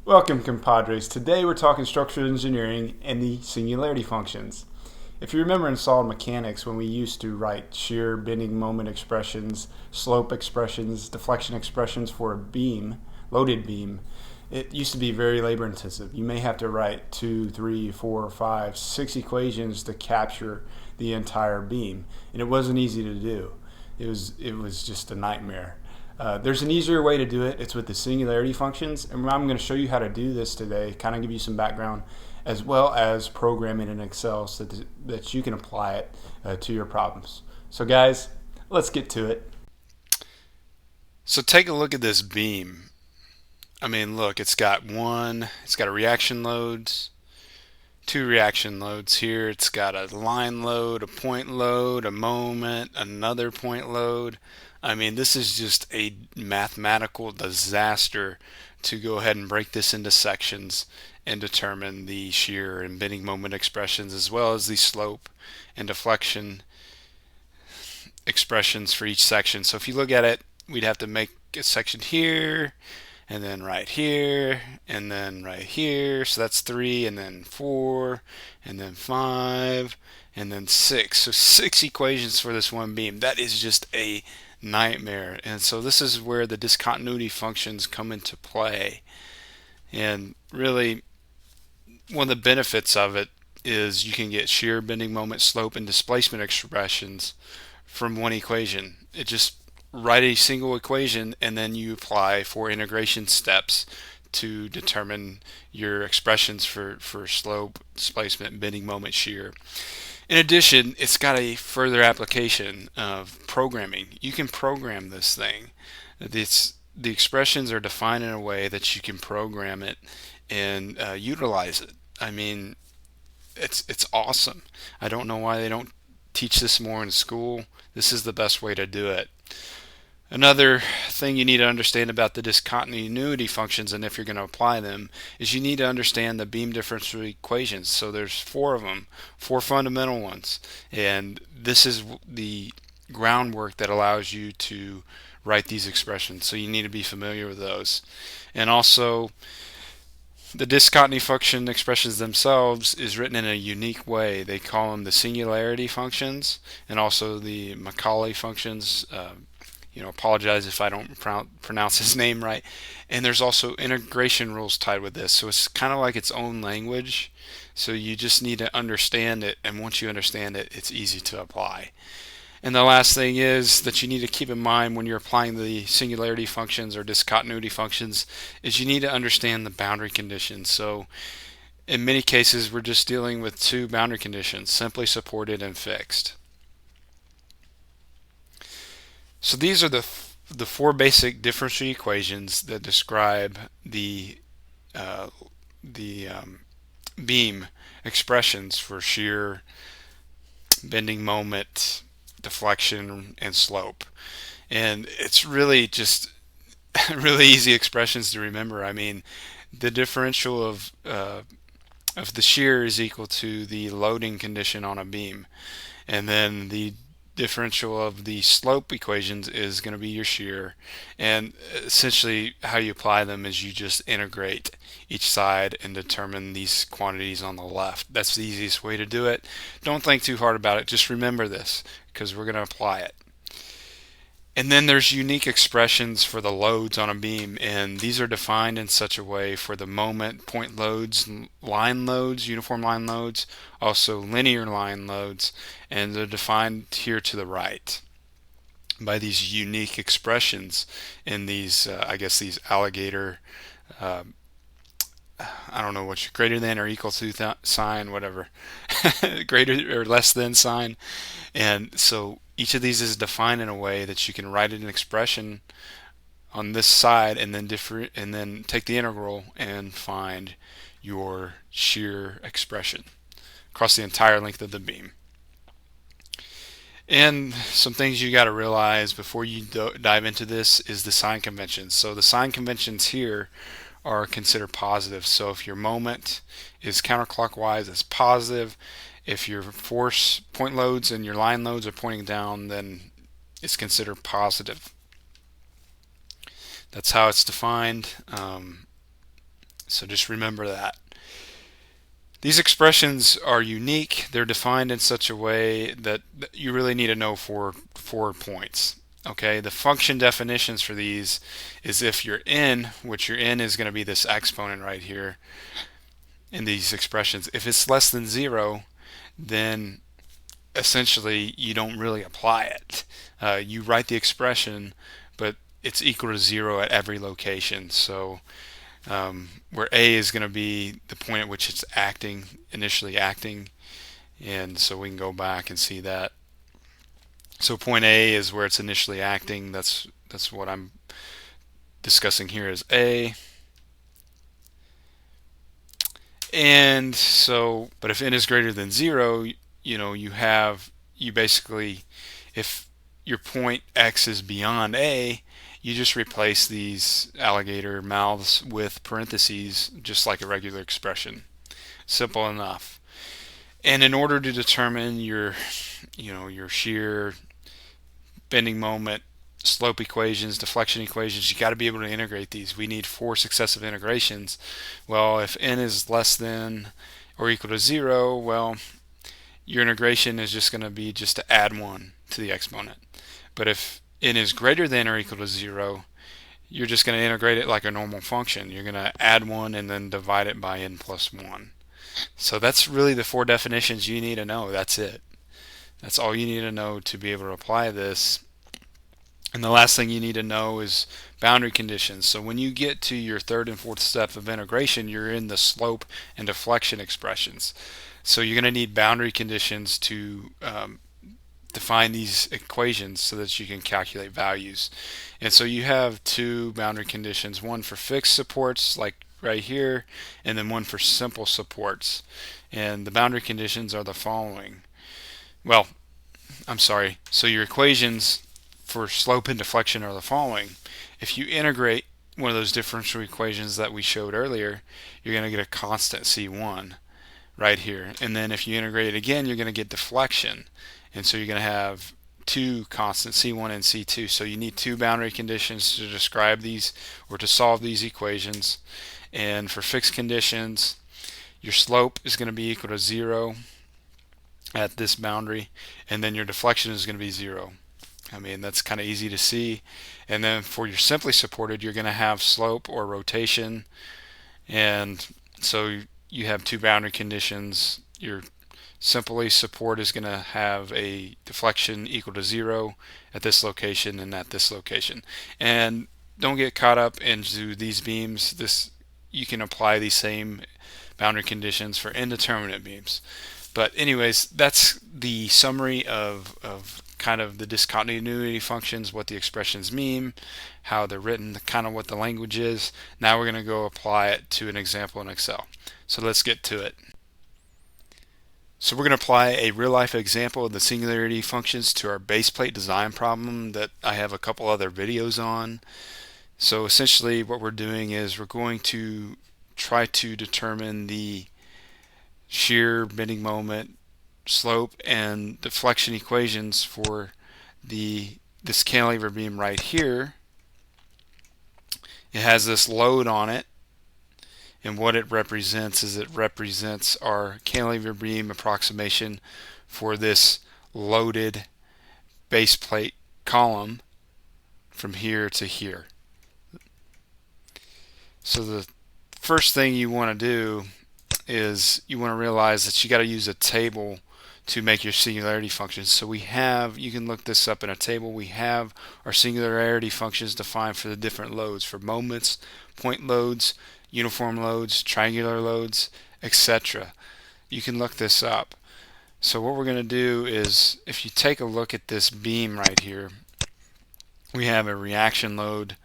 Welcome, compadres. Today we're talking structural engineering and the singularity functions. If you remember in solid mechanics, when we used to write shear, bending moment expressions, slope expressions, deflection expressions for a beam, loaded beam, it used to be very labor intensive. You may have to write 2, 3, 4, 5, 6 equations to capture the entire beam, and it wasn't easy to do. It was just a nightmare. There's an easier way to do it. It's with the singularity functions, and I'm going to show you how to do this today, kind of give you some background, as well as programming in Excel so that you can apply it to your problems. So guys, let's get to it. So take a look at this beam. I mean, look, it's got a reaction loads, two reaction loads here. It's got a line load, a point load, a moment, another point load. I mean, this is just a mathematical disaster to go ahead and break this into sections and determine the shear and bending moment expressions as well as the slope and deflection expressions for each section. So if you look at it, we'd have to make a section here, and then right here, and then right here. So that's 3, and then 4, and then 5, and then 6. So 6 equations for this one beam. That is just a nightmare. And so this is where the discontinuity functions come into play. And really, one of the benefits of it is you can get shear, bending moment, slope, and displacement expressions from one equation. It just write a single equation and then you apply for integration steps to determine your expressions for slope, displacement, bending moment, shear. In addition, it's got a further application of programming. You can program this thing. The expressions are defined in a way that you can program it and utilize it. I mean, it's awesome. I don't know why they don't teach this more in school. This is the best way to do it. Another thing you need to understand about the discontinuity functions, and if you're going to apply them, is you need to understand the beam differential equations. So there's 4 of them, 4 fundamental ones, and this is the groundwork that allows you to write these expressions. So you need to be familiar with those. And also, the discontinuity function expressions themselves is written in a unique way. They call them the singularity functions and also the Macaulay functions. Apologize if I don't pronounce his name right. And there's also integration rules tied with this. So it's kind of like its own language. So you just need to understand it. And once you understand it, it's easy to apply. And the last thing is that you need to keep in mind when you're applying the singularity functions or discontinuity functions is you need to understand the boundary conditions. So in many cases, we're just dealing with 2 boundary conditions, simply supported and fixed. So these are the 4 basic differential equations that describe uh, the beam expressions for shear, bending moment, deflection, and slope. And it's really just really easy expressions to remember. I mean, the differential of the shear is equal to the loading condition on a beam, and then the differential of the slope equations is going to be your shear. And essentially, how you apply them is you just integrate each side and determine these quantities on the left. That's the easiest way to do it. Don't think too hard about it. Just remember this because we're going to apply it. And then there's unique expressions for the loads on a beam, and these are defined in such a way for the moment, point loads, line loads, uniform line loads, also linear line loads, and they're defined here to the right by these unique expressions in these, I guess, these alligator, uh, I don't know what, greater than or equal to sign, whatever, greater or less than sign. And so each of these is defined in a way that you can write it in expression on this side and then and then take the integral and find your shear expression across the entire length of the beam. And some things you got to realize before you dive into this is the sign conventions. So the sign conventions here are considered positive. So if your moment is counterclockwise, it's positive. If your force point loads and your line loads are pointing down, then it's considered positive. That's how it's defined. So just remember that. These expressions are unique. They're defined in such a way that you really need to know four points. Okay, the function definitions for these is if your n, which your n is going to be this exponent right here in these expressions, if it's less than 0, then essentially you don't really apply it. You write the expression, but it's equal to 0 at every location. So where A is going to be the point at which it's acting, initially acting, and so we can go back and see that. So point A is where it's initially acting. That's what I'm discussing here as A. And so, but if n is greater than 0, you basically, if your point X is beyond A, you just replace these alligator mouths with parentheses, just like a regular expression. Simple enough. And in order to determine your shear, bending moment, slope equations, deflection equations, you got to be able to integrate these. We need 4 successive integrations. Well, if n is less than or equal to 0, well, your integration is just going to be just to add 1 to the exponent. But if n is greater than or equal to 0, you're just going to integrate it like a normal function. You're going to add 1 and then divide it by n plus 1. So that's really the 4 definitions you need to know. That's it. That's all you need to know to be able to apply this. And the last thing you need to know is boundary conditions. So when you get to your third and fourth step of integration, you're in the slope and deflection expressions. So you're going to need boundary conditions to define these equations so that you can calculate values. And so you have 2 boundary conditions, one for fixed supports like right here, and then one for simple supports. And the boundary conditions are the following. Well, I'm sorry. So your equations for slope and deflection are the following. If you integrate one of those differential equations that we showed earlier, you're going to get a constant C1 right here. And then if you integrate it again, you're going to get deflection. And so you're going to have 2 constants, C1 and C2. So you need 2 boundary conditions to describe these or to solve these equations. And for fixed conditions, your slope is going to be equal to 0 at this boundary, and then your deflection is going to be 0. I mean, that's kind of easy to see. And then for your simply supported, you're going to have slope or rotation, and so you have 2 boundary conditions. Your simply support is going to have a deflection equal to 0 at this location and at this location. And don't get caught up into these beams. You can apply these same boundary conditions for indeterminate beams. But anyways, that's the summary of kind of the discontinuity functions, what the expressions mean, how they're written, kind of what the language is. Now we're going to go apply it to an example in Excel. So let's get to it. So we're going to apply a real-life example of the singularity functions to our base plate design problem that I have a couple other videos on. So essentially what we're doing is we're going to try to determine the shear, bending moment, slope, and deflection equations for this cantilever beam right here. It has this load on it, and what it represents is it represents our cantilever beam approximation for this loaded base plate column from here to here. So the first thing you want to do is you want to realize that you got to use a table to make your singularity functions. So we have, you can look this up in a table, we have our singularity functions defined for the different loads, for moments, point loads, uniform loads, triangular loads, etc. You can look this up. So what we're going to do is, if you take a look at this beam right here, we have a reaction load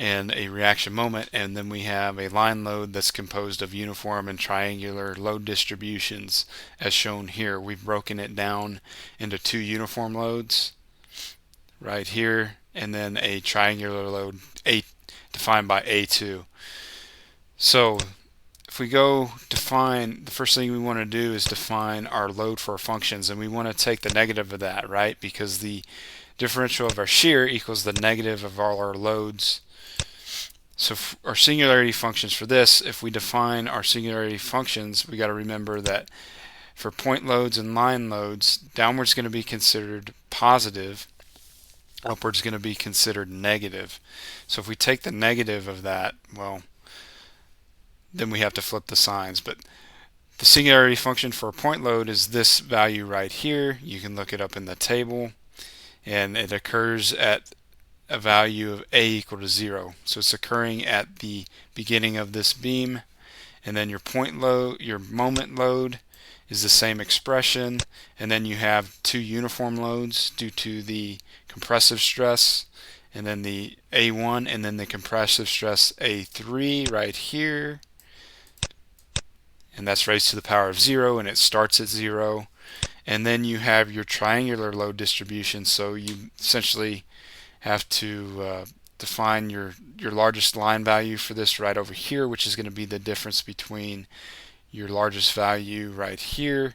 and a reaction moment, and then we have a line load that's composed of uniform and triangular load distributions as shown here. We've broken it down into 2 uniform loads right here, and then a triangular load defined by A2. So if we go define, the first thing we want to do is define our load for our functions, and we want to take the negative of that, right? Because the differential of our shear equals the negative of all our loads. So our singularity functions for this, if we define our singularity functions, we got to remember that for point loads and line loads, downward's going to be considered positive, upward's going to be considered negative. So if we take the negative of that, well, then we have to flip the signs. But the singularity function for a point load is this value right here. You can look it up in the table, and it occurs at a value of a equal to 0. So it's occurring at the beginning of this beam, and then your point load, your moment load is the same expression, and then you have two uniform loads due to the compressive stress, and then the A1, and then the compressive stress A3 right here, and that's raised to the power of 0, and it starts at 0. And then you have your triangular load distribution, so you essentially have to define your largest line value for this right over here, which is going to be the difference between your largest value right here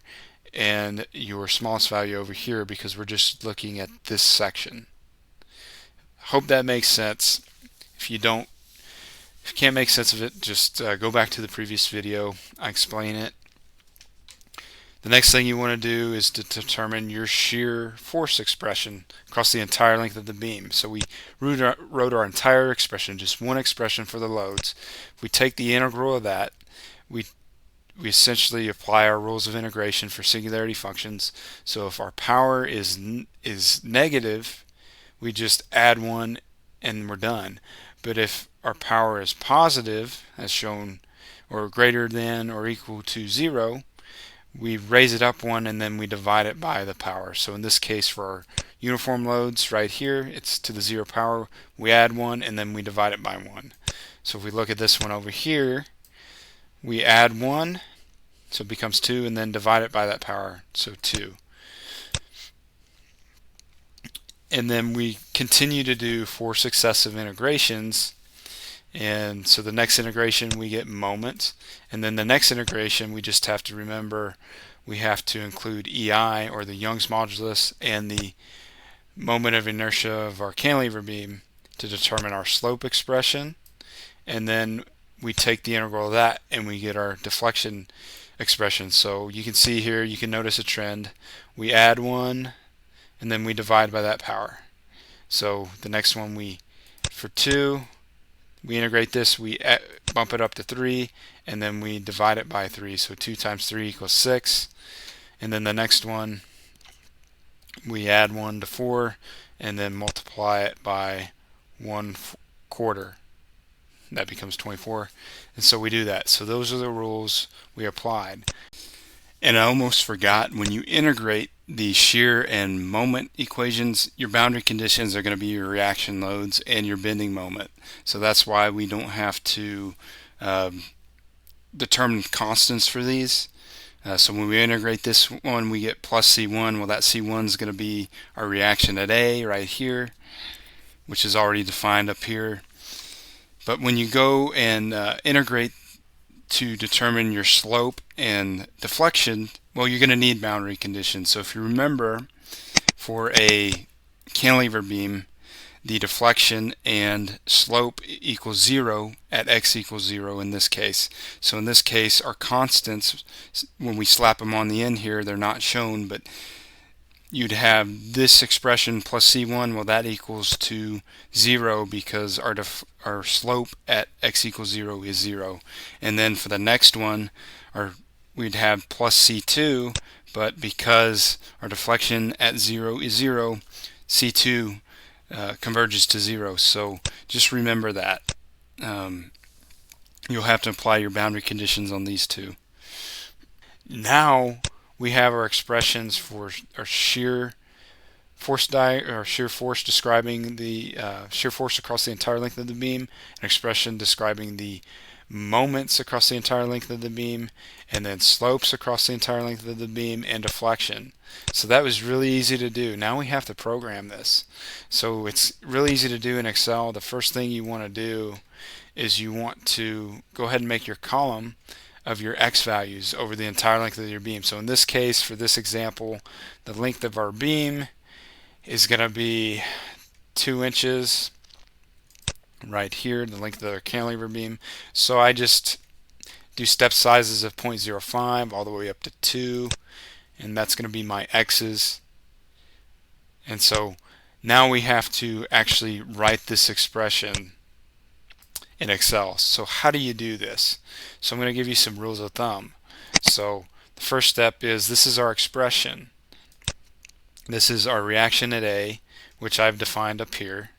and your smallest value over here, because we're just looking at this section. Hope that makes sense. If you can't make sense of it, just go back to the previous video. I explain it. The next thing you want to do is to determine your shear force expression across the entire length of the beam. So we wrote our entire expression, just one expression for the loads. If we take the integral of that, we essentially apply our rules of integration for singularity functions. So if our power is negative, we just add 1 and we're done. But if our power is positive, as shown, or greater than or equal to 0, we raise it up 1 and then we divide it by the power. So in this case, for our uniform loads right here, it's to the 0 power. We add 1 and then we divide it by 1. So if we look at this one over here, we add 1, so it becomes 2, and then divide it by that power, so 2. And then we continue to do 4 successive integrations. And so the next integration we get moment, and then the next integration we just have to remember we have to include EI, or the Young's modulus, and the moment of inertia of our cantilever beam to determine our slope expression. And then we take the integral of that and we get our deflection expression. So you can see here, you can notice a trend. We add 1 and then we divide by that power. So the next one, for 2, we integrate this, we bump it up to 3, and then we divide it by 3. So 2 times 3 equals 6. And then the next one, we add 1 to 4, and then multiply it by 1/4. That becomes 24. And so we do that. So those are the rules we applied. And I almost forgot, when you integrate the shear and moment equations, your boundary conditions are going to be your reaction loads and your bending moment. So that's why we don't have to determine constants for these. So when we integrate this one, we get plus C1. Well, that C1 is going to be our reaction at A right here, which is already defined up here. But when you go and integrate to determine your slope and deflection, well, you're going to need boundary conditions. So if you remember, for a cantilever beam, the deflection and slope equals 0 at x equals 0 in this case. So in this case, our constants, when we slap them on the end here, they're not shown, but you'd have this expression plus C1, well, that equals to 0 because our slope at x equals 0 is 0. And then for the next one, we'd have plus C2, but because our deflection at 0 is 0, C2 converges to 0. So just remember that. You'll have to apply your boundary conditions on these two. Now we have our expressions for our shear force describing the shear force across the entire length of the beam, an expression describing the moments across the entire length of the beam, and then slopes across the entire length of the beam, and deflection. So that was really easy to do. Now we have to program this. So it's really easy to do in Excel. The first thing you want to do is you want to go ahead and make your column of your x values over the entire length of your beam. So in this case, for this example, the length of our beam is going to be 2 inches, right here, the length of the cantilever beam. So I just do step sizes of 0.05 all the way up to 2, and that's going to be my x's. And so now we have to actually write this expression in Excel. So how do you do this? So I'm going to give you some rules of thumb. So the first step is, this is our expression. This is our reaction at A, which I've defined up here.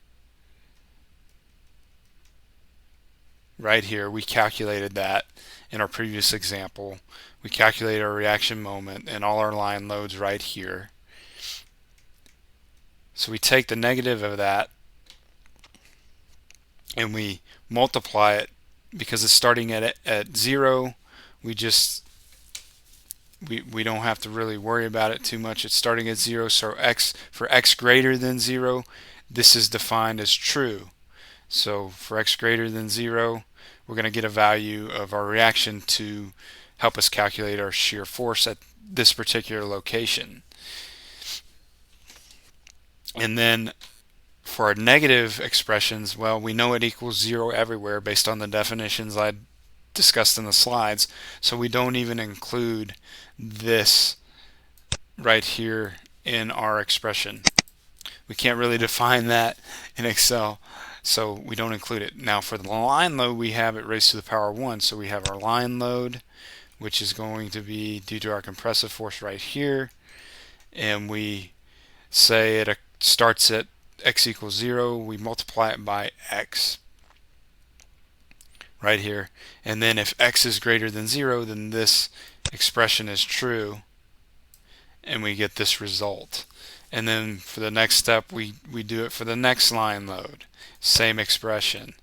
Right here, we calculated that in our previous example. We calculated our reaction moment and all our line loads right here. So we take the negative of that and we multiply it, because it's starting at 0. We don't have to really worry about it too much. It's starting at 0, so for x greater than 0, this is defined as true. So for x greater than 0, we're going to get a value of our reaction to help us calculate our shear force at this particular location. And then for our negative expressions, well, we know it equals 0 everywhere based on the definitions I discussed in the slides, so we don't even include this right here in our expression. We can't really define that in Excel, so we don't include it. Now for the line load, we have it raised to the power 1, so we have our line load, which is going to be due to our compressive force right here, and we say it starts at x equals 0, we multiply it by x right here, and then if x is greater than 0, then this expression is true, and we get this result. And then for the next step, we do it for the next line load, same expression.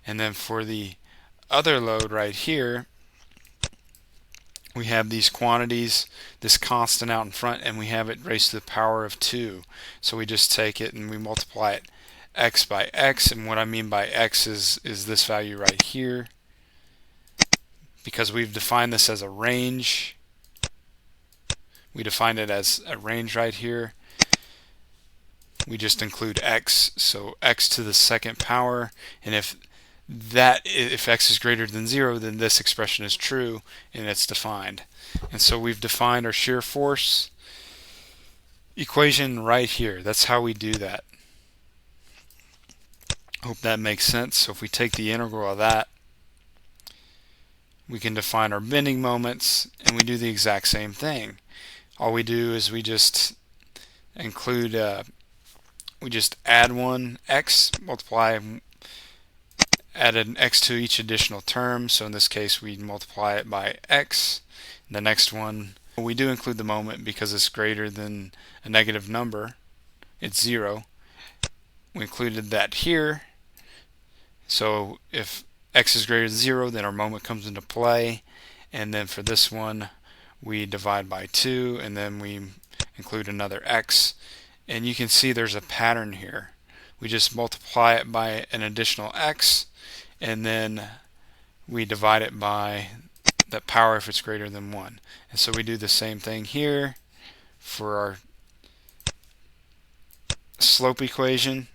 And then for the other load right here, we have these quantities, this constant out in front, and we have it raised to the power of 2. So we just take it and we multiply it x by x, and what I mean by x is this value right here, because we've defined this as a range. We define it as a range right here. We just include x, so x to the second power, and if x is greater than 0, then this expression is true and it's defined. And so we've defined our shear force equation right here. That's how we do that. Hope that makes sense. So if we take the integral of that, we can define our bending moments, and we do the exact same thing. All we do is we just include we just add one x, multiply, add an x to each additional term. So in this case, we multiply it by x. The next one, we do include the moment because it's greater than a negative number. It's 0. We included that here. So if x is greater than 0, then our moment comes into play. And then for this one, we divide by 2, and then we include another x. And you can see there's a pattern here. We just multiply it by an additional x, and then we divide it by the power if it's greater than 1. And so we do the same thing here for our slope equation.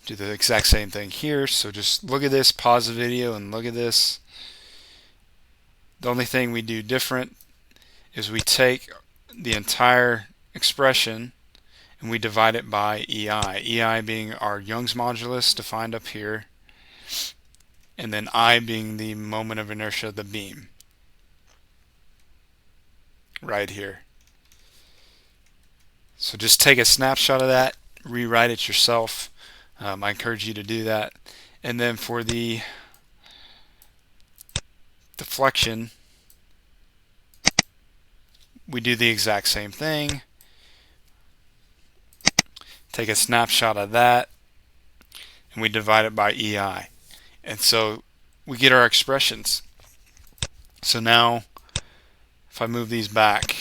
Do the exact same thing here. So just look at this, pause the video and look at this. The only thing we do different is we take the entire expression and we divide it by EI. EI being our Young's modulus defined up here, and then I being the moment of inertia of the beam right here. So just take a snapshot of that, rewrite it yourself. I encourage you to do that. And then for the deflection, we do the exact same thing. Take a snapshot of that, and we divide it by EI. And so we get our expressions. So now, if I move these back,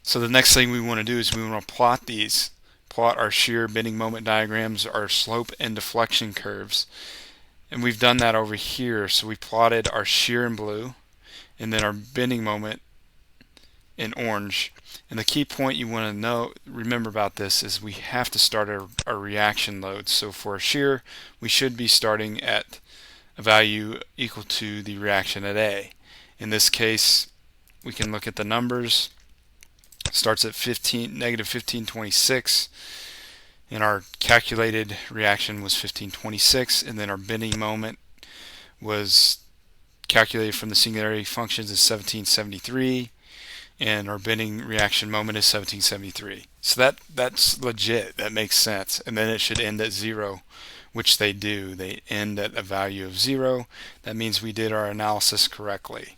so the next thing we want to do is we want to plot these. Plot our shear bending moment diagrams, our slope and deflection curves. And we've done that over here. So we plotted our shear in blue, and then our bending moment in orange. And the key point you want to remember about this is we have to start our reaction load. So for a shear, we should be starting at a value equal to the reaction at A. In this case, we can look at the numbers. It starts at negative 1526, and our calculated reaction was 1526, and then our bending moment was calculated from the singularity functions is 1773, and our bending reaction moment is 1773. So that's legit. That makes sense. And then it should end at 0, which they do. They end at a value of 0. That means we did our analysis correctly.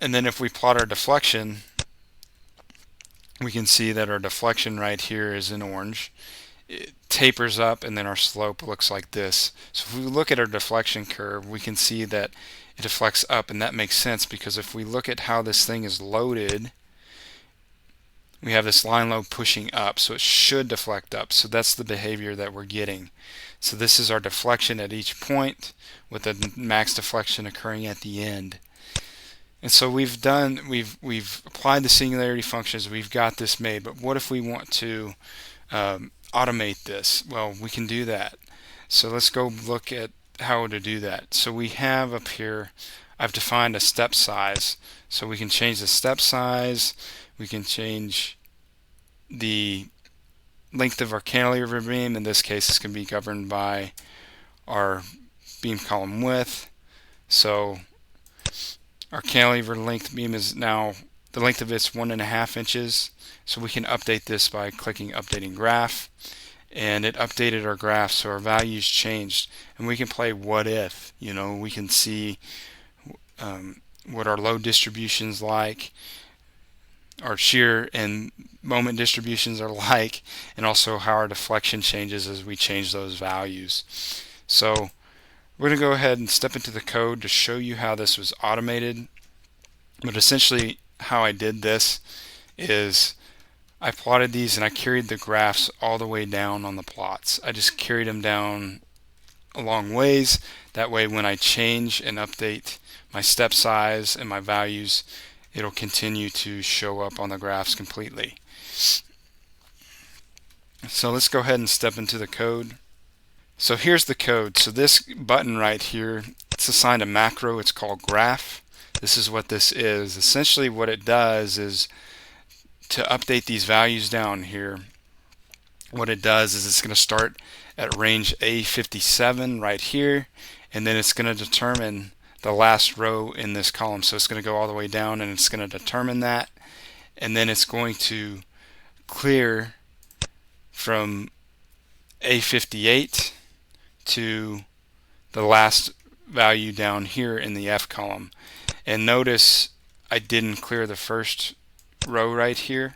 And then if we plot our deflection, we can see that our deflection right here is in orange. It tapers up, and then our slope looks like this. So if we look at our deflection curve, we can see that it deflects up, and that makes sense because if we look at how this thing is loaded, we have this line load pushing up, so it should deflect up. So that's the behavior that we're getting. So this is our deflection at each point, with the max deflection occurring at the end. And so we've applied the singularity functions. We've got this made. But what if we want to automate this? Well, we can do that. So let's go look at how to do that. So we have up here, I've defined a step size. So we can change the step size. We can change the length of our cantilever beam. In this case, it's going to be governed by our beam column width. So our cantilever length beam is now, the length of it's 1.5 inches. So we can update this by clicking updating graph. And it updated our graph, so our values changed. And we can play what if. We can see what our load distributions like, our shear and moment distributions are like, and also how our deflection changes as we change those values. So we're going to go ahead and step into the code to show you how this was automated. But essentially how I did this is I plotted these and I carried the graphs all the way down on the plots. I just carried them down a long ways. That way when I change and update my step size and my values, it'll continue to show up on the graphs completely. So let's go ahead and step into the code. So here's the code. So this button right here, it's assigned a macro. It's called graph. This is what this is. Essentially what it does is to update these values down here. What it does is it's going to start at range A57 right here, and then it's going to determine the last row in this column. So it's going to go all the way down and it's going to determine that, and then it's going to clear from A58 to the last value down here in the F column. And notice I didn't clear the first row right here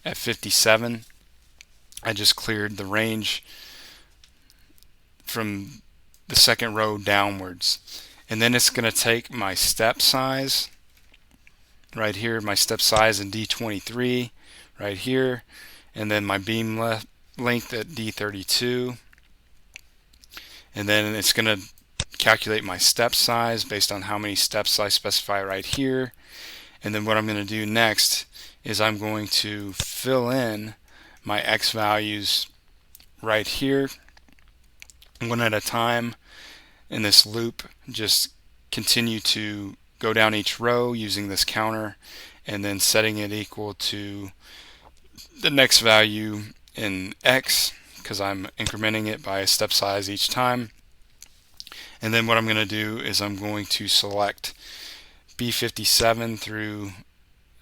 at 57. I just cleared the range from the second row downwards. And then it's going to take my step size right here, my step size in D23 right here, and then my beam length at D32. And then it's going to calculate my step size based on how many steps I specify right here. And then what I'm going to do next is I'm going to fill in my X values right here, one at a time in this loop. Just continue to go down each row using this counter and then setting it equal to the next value in X, because I'm incrementing it by a step size each time. And then what I'm going to do is I'm going to select B57 through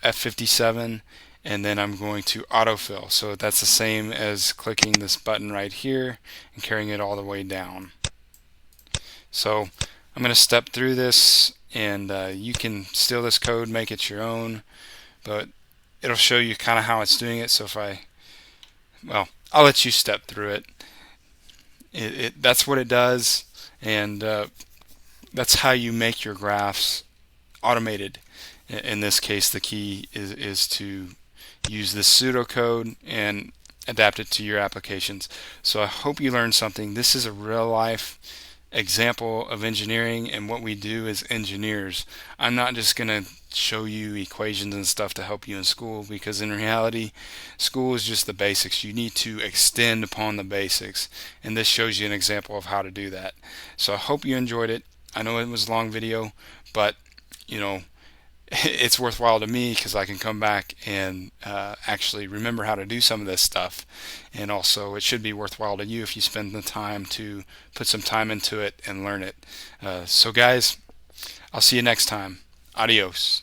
F57, and then I'm going to autofill. So that's the same as clicking this button right here and carrying it all the way down. So I'm going to step through this, and you can steal this code, make it your own, but it'll show you kind of how it's doing it. So I'll let you step through it. That's what it does, and that's how you make your graphs automated. In this case, the key is to use this pseudocode and adapt it to your applications. So I hope you learned something. This is a real life example of engineering and what we do as engineers. I'm not just going to show you equations and stuff to help you in school, because in reality, school is just the basics. You need to extend upon the basics, and this shows you an example of how to do that. So I hope you enjoyed it. I know it was a long video, but you know, it's worthwhile to me because I can come back and actually remember how to do some of this stuff. And also, it should be worthwhile to you if you spend the time to put some time into it and learn it. So, guys, I'll see you next time. Adios.